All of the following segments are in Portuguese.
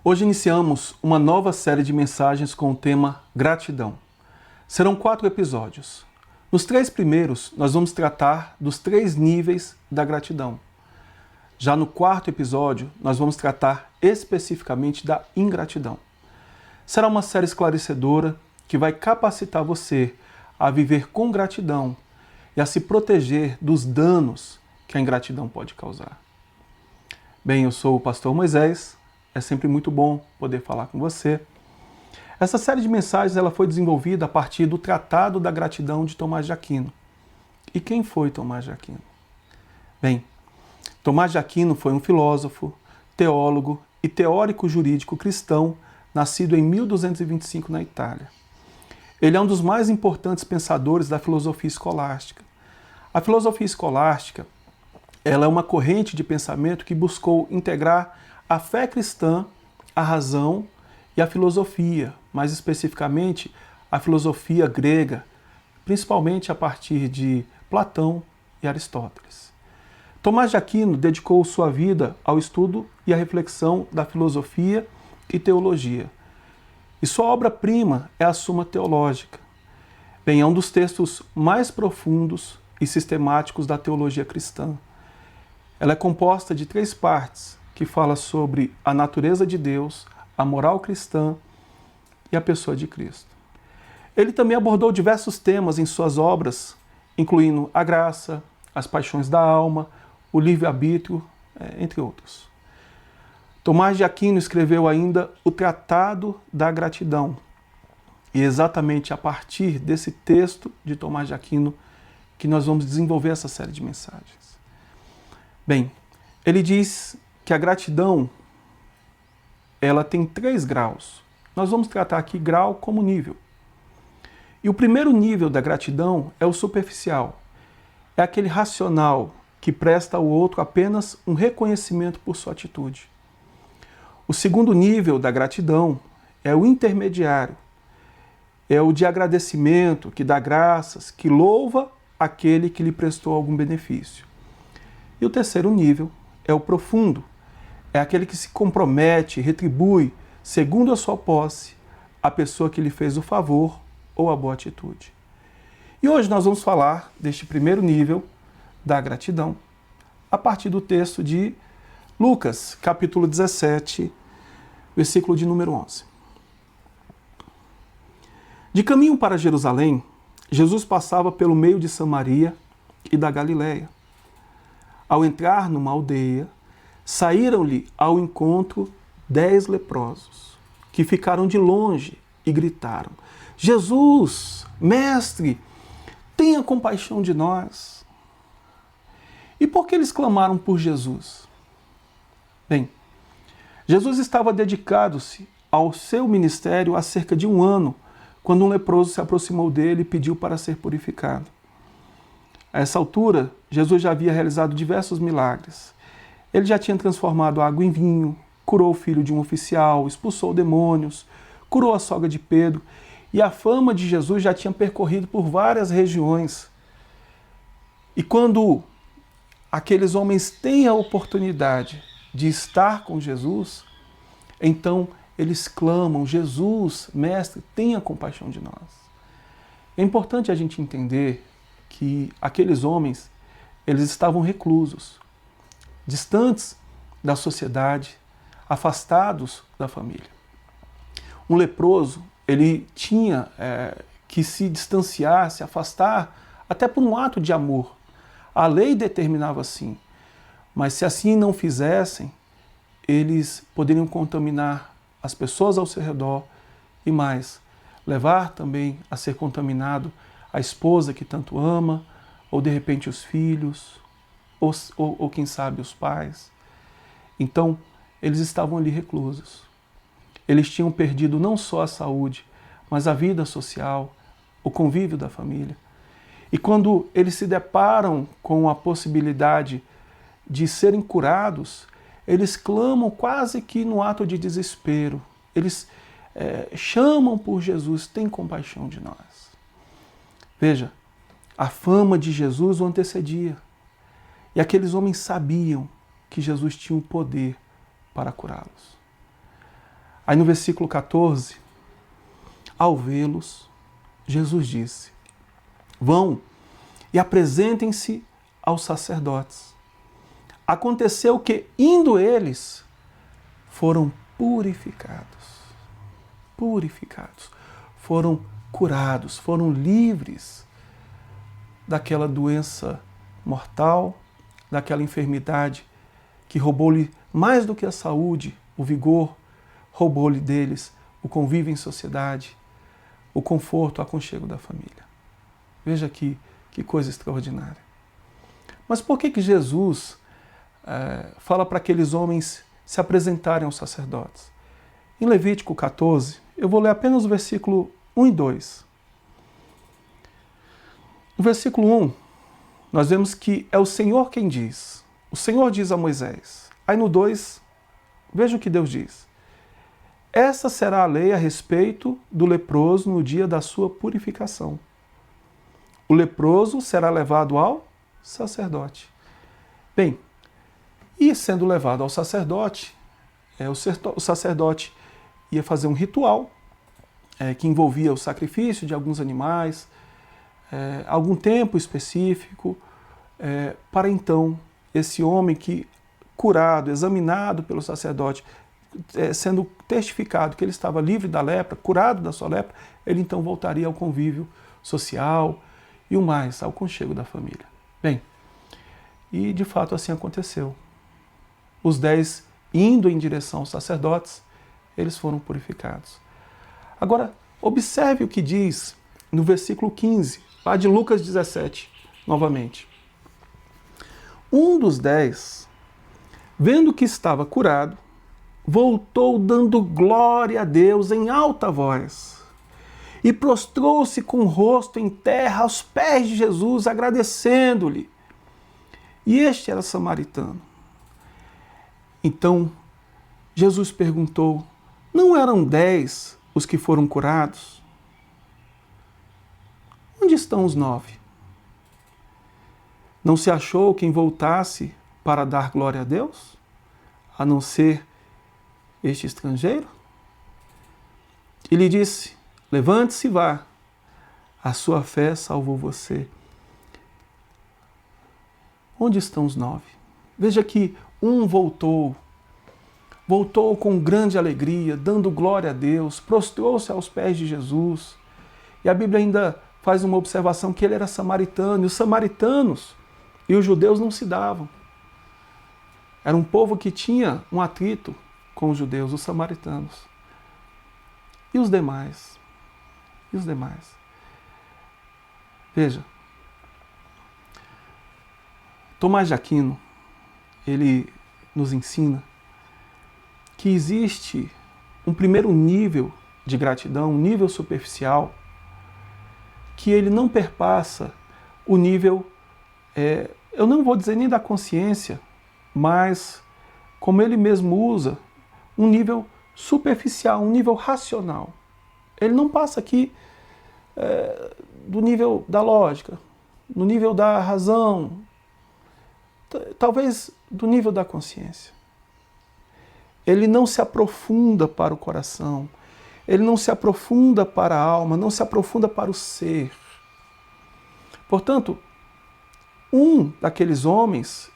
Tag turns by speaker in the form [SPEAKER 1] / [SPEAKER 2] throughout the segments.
[SPEAKER 1] Hoje iniciamos uma nova série de mensagens com o tema Gratidão. Serão 4 episódios. Nos 3 primeiros, nós vamos tratar dos 3 níveis da gratidão. Já no 4º episódio, nós vamos tratar especificamente da ingratidão. Será uma série esclarecedora que vai capacitar você a viver com gratidão e a se proteger dos danos que a ingratidão pode causar. Bem, eu sou o pastor Moisés. É sempre muito bom poder falar com você. Essa série de mensagens ela foi desenvolvida a partir do Tratado da Gratidão de Tomás de Aquino. E quem foi Tomás de Aquino? Bem, Tomás de Aquino foi um filósofo, teólogo e teórico jurídico cristão, nascido em 1225 na Itália. Ele é um dos mais importantes pensadores da filosofia escolástica. A filosofia escolástica ela é uma corrente de pensamento que buscou integrar a fé cristã, a razão e a filosofia, mais especificamente a filosofia grega, principalmente a partir de Platão e Aristóteles. Tomás de Aquino dedicou sua vida ao estudo e à reflexão da filosofia e teologia. E sua obra-prima é a Suma Teológica. Bem, é um dos textos mais profundos e sistemáticos da teologia cristã. Ela é composta de 3 partes, que fala sobre a natureza de Deus, a moral cristã e a pessoa de Cristo. Ele também abordou diversos temas em suas obras, incluindo a graça, as paixões da alma, o livre-arbítrio, entre outros. Tomás de Aquino escreveu ainda o Tratado da Gratidão. E é exatamente a partir desse texto de Tomás de Aquino que nós vamos desenvolver essa série de mensagens. Bem, ele diz que a gratidão ela tem 3 graus. Nós vamos tratar aqui grau como nível. E o primeiro nível da gratidão é o superficial. É aquele racional que presta ao outro apenas um reconhecimento por sua atitude. O segundo nível da gratidão é o intermediário. É o de agradecimento, que dá graças, que louva aquele que lhe prestou algum benefício. E o terceiro nível é o profundo. É aquele que se compromete, retribui, segundo a sua posse, a pessoa que lhe fez o favor ou a boa atitude. E hoje nós vamos falar deste primeiro nível da gratidão, a partir do texto de Lucas, capítulo 17, versículo de número 11. De caminho para Jerusalém, Jesus passava pelo meio de Samaria e da Galiléia. Ao entrar numa aldeia, saíram-lhe ao encontro 10 leprosos, que ficaram de longe e gritaram: Jesus, mestre, tenha compaixão de nós. E por que eles clamaram por Jesus? Bem, Jesus estava dedicado-se ao seu ministério há cerca de 1 ano, quando um leproso se aproximou dele e pediu para ser purificado. A essa altura, Jesus já havia realizado diversos milagres. Ele já tinha transformado água em vinho, curou o filho de um oficial, expulsou demônios, curou a sogra de Pedro, e a fama de Jesus já tinha percorrido por várias regiões. E quando aqueles homens têm a oportunidade de estar com Jesus, então eles clamam: Jesus, mestre, tenha compaixão de nós. É importante a gente entender que aqueles homens, eles estavam reclusos, distantes da sociedade, afastados da família. Um leproso, ele tinha que se distanciar, se afastar, até por um ato de amor. A lei determinava assim, mas se assim não fizessem, eles poderiam contaminar as pessoas ao seu redor e mais, levar também a ser contaminado a esposa que tanto ama, ou de repente os filhos, ou quem sabe os pais. Então, eles estavam ali reclusos. Eles tinham perdido não só a saúde, mas a vida social, o convívio da família. E quando eles se deparam com a possibilidade de serem curados, eles clamam quase que no ato de desespero. Eles chamam por Jesus: tem compaixão de nós. Veja, a fama de Jesus o antecedia. E aqueles homens sabiam que Jesus tinha o poder para curá-los. Aí no versículo 14, ao vê-los, Jesus disse: vão e apresentem-se aos sacerdotes. Aconteceu que, indo eles, foram purificados. Purificados. Foram curados, foram livres daquela doença mortal, daquela enfermidade que roubou-lhe mais do que a saúde, o vigor, roubou-lhe deles o convívio em sociedade, o conforto, o aconchego da família. Veja aqui que coisa extraordinária. Mas por que Jesus fala para aqueles homens se apresentarem aos sacerdotes? Em Levítico 14, eu vou ler apenas o versículo 1 e 2. No versículo 1, nós vemos que é o Senhor quem diz. O Senhor diz a Moisés. Aí no 2, veja o que Deus diz. Essa será a lei a respeito do leproso no dia da sua purificação. O leproso será levado ao sacerdote. Bem, e sendo levado ao sacerdote, o sacerdote ia fazer um ritual que envolvia o sacrifício de alguns animais, algum tempo específico, para então esse homem que, curado, examinado pelo sacerdote, sendo testificado que ele estava livre da lepra, curado da sua lepra, ele então voltaria ao convívio social e o mais, ao aconchego da família. Bem, e de fato assim aconteceu. Os 10 indo em direção aos sacerdotes, eles foram purificados. Agora, observe o que diz no versículo 15, lá de Lucas 17, novamente. Um dos 10, vendo que estava curado, voltou dando glória a Deus em alta voz e prostrou-se com o rosto em terra aos pés de Jesus, agradecendo-lhe. E este era samaritano. Então, Jesus perguntou: não eram 10 os que foram curados? Onde estão os 9? Não se achou quem voltasse para dar glória a Deus, a não ser este estrangeiro? E lhe disse: levante-se e vá, a sua fé salvou você. Onde estão os 9? Veja que um voltou com grande alegria, dando glória a Deus, prostrou-se aos pés de Jesus. E a Bíblia ainda faz uma observação que ele era samaritano, e os samaritanos e os judeus não se davam. Era um povo que tinha um atrito com os judeus, os samaritanos. E os demais? E os demais? Veja, Tomás de Aquino, ele nos ensina que existe um primeiro nível de gratidão, um nível superficial, que ele não perpassa o nível, eu não vou dizer nem da consciência, mas, como ele mesmo usa, um nível superficial, um nível racional. Ele não passa aqui do nível da lógica, no nível da razão, talvez do nível da consciência. Ele não se aprofunda para o coração, ele não se aprofunda para a alma, não se aprofunda para o ser. Portanto, um daqueles homens,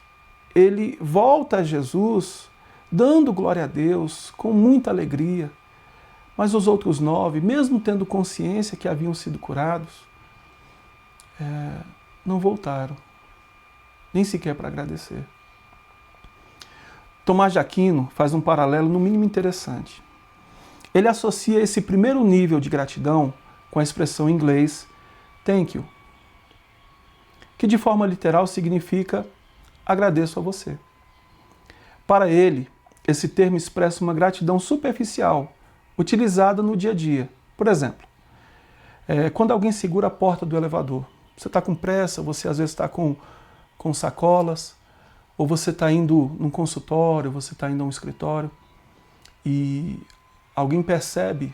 [SPEAKER 1] ele volta a Jesus dando glória a Deus, com muita alegria. Mas os outros 9, mesmo tendo consciência que haviam sido curados, não voltaram, nem sequer para agradecer. Tomás de Aquino faz um paralelo no mínimo interessante. Ele associa esse primeiro nível de gratidão com a expressão em inglês thank you, que de forma literal significa agradeço a você. Para ele, esse termo expressa uma gratidão superficial, utilizada no dia a dia. Por exemplo, quando alguém segura a porta do elevador, você está com pressa, você às vezes está com sacolas, ou você está indo num consultório, você está indo a um escritório, e alguém percebe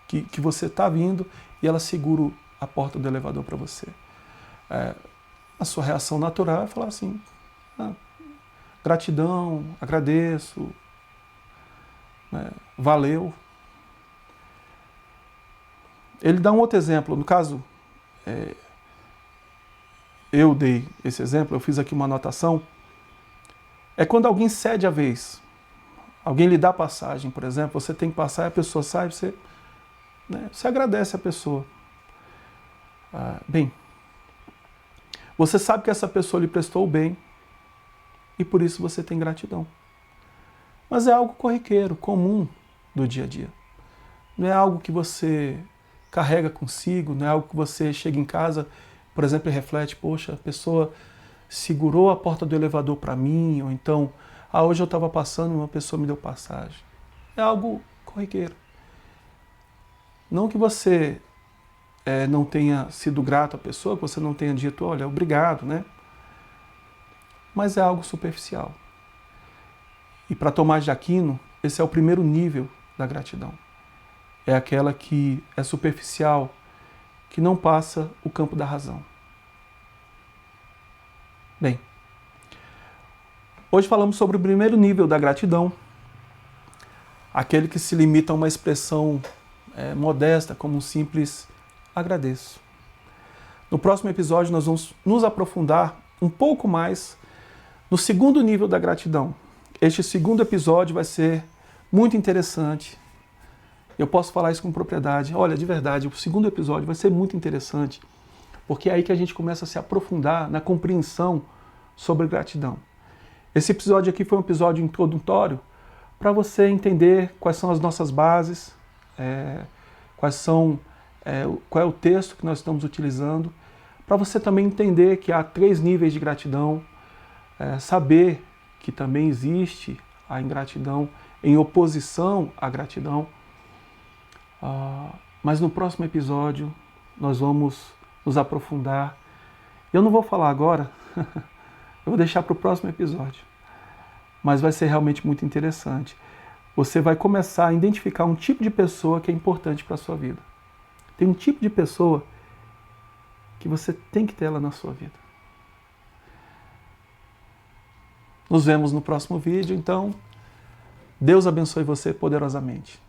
[SPEAKER 1] que você está vindo e ela segura a porta do elevador para você. A sua reação natural é falar assim, gratidão, agradeço, valeu, Ele dá um outro exemplo. No caso, eu dei esse exemplo, eu fiz aqui uma anotação. É quando alguém cede a vez. Alguém lhe dá passagem, por exemplo, você tem que passar e a pessoa sai, você agradece a pessoa. Bem, você sabe que essa pessoa lhe prestou o bem e por isso você tem gratidão. Mas é algo corriqueiro, comum do dia a dia. Não é algo que você carrega consigo, não é algo que você chega em casa, por exemplo, e reflete, poxa, a pessoa segurou a porta do elevador para mim, ou então, hoje eu estava passando e uma pessoa me deu passagem. É algo corriqueiro. Não que você não tenha sido grato à pessoa, que você não tenha dito, olha, obrigado, né? Mas é algo superficial. E para Tomás de Aquino, esse é o primeiro nível da gratidão. É aquela que é superficial, que não passa o campo da razão. Bem, hoje falamos sobre o primeiro nível da gratidão, aquele que se limita a uma expressão modesta, como um simples agradeço. No próximo episódio nós vamos nos aprofundar um pouco mais no segundo nível da gratidão. Este segundo episódio vai ser muito interessante. Eu posso falar isso com propriedade. Olha, de verdade, o segundo episódio vai ser muito interessante, porque é aí que a gente começa a se aprofundar na compreensão sobre gratidão. Esse episódio aqui foi um episódio introdutório para você entender quais são as nossas bases, qual é o texto que nós estamos utilizando, para você também entender que há 3 níveis de gratidão, saber que também existe a ingratidão em oposição à gratidão. Mas no próximo episódio nós vamos nos aprofundar. Eu não vou falar agora, eu vou deixar para o próximo episódio. Mas vai ser realmente muito interessante. Você vai começar a identificar um tipo de pessoa que é importante para a sua vida. Tem um tipo de pessoa que você tem que ter ela na sua vida. Nos vemos no próximo vídeo, então Deus abençoe você poderosamente.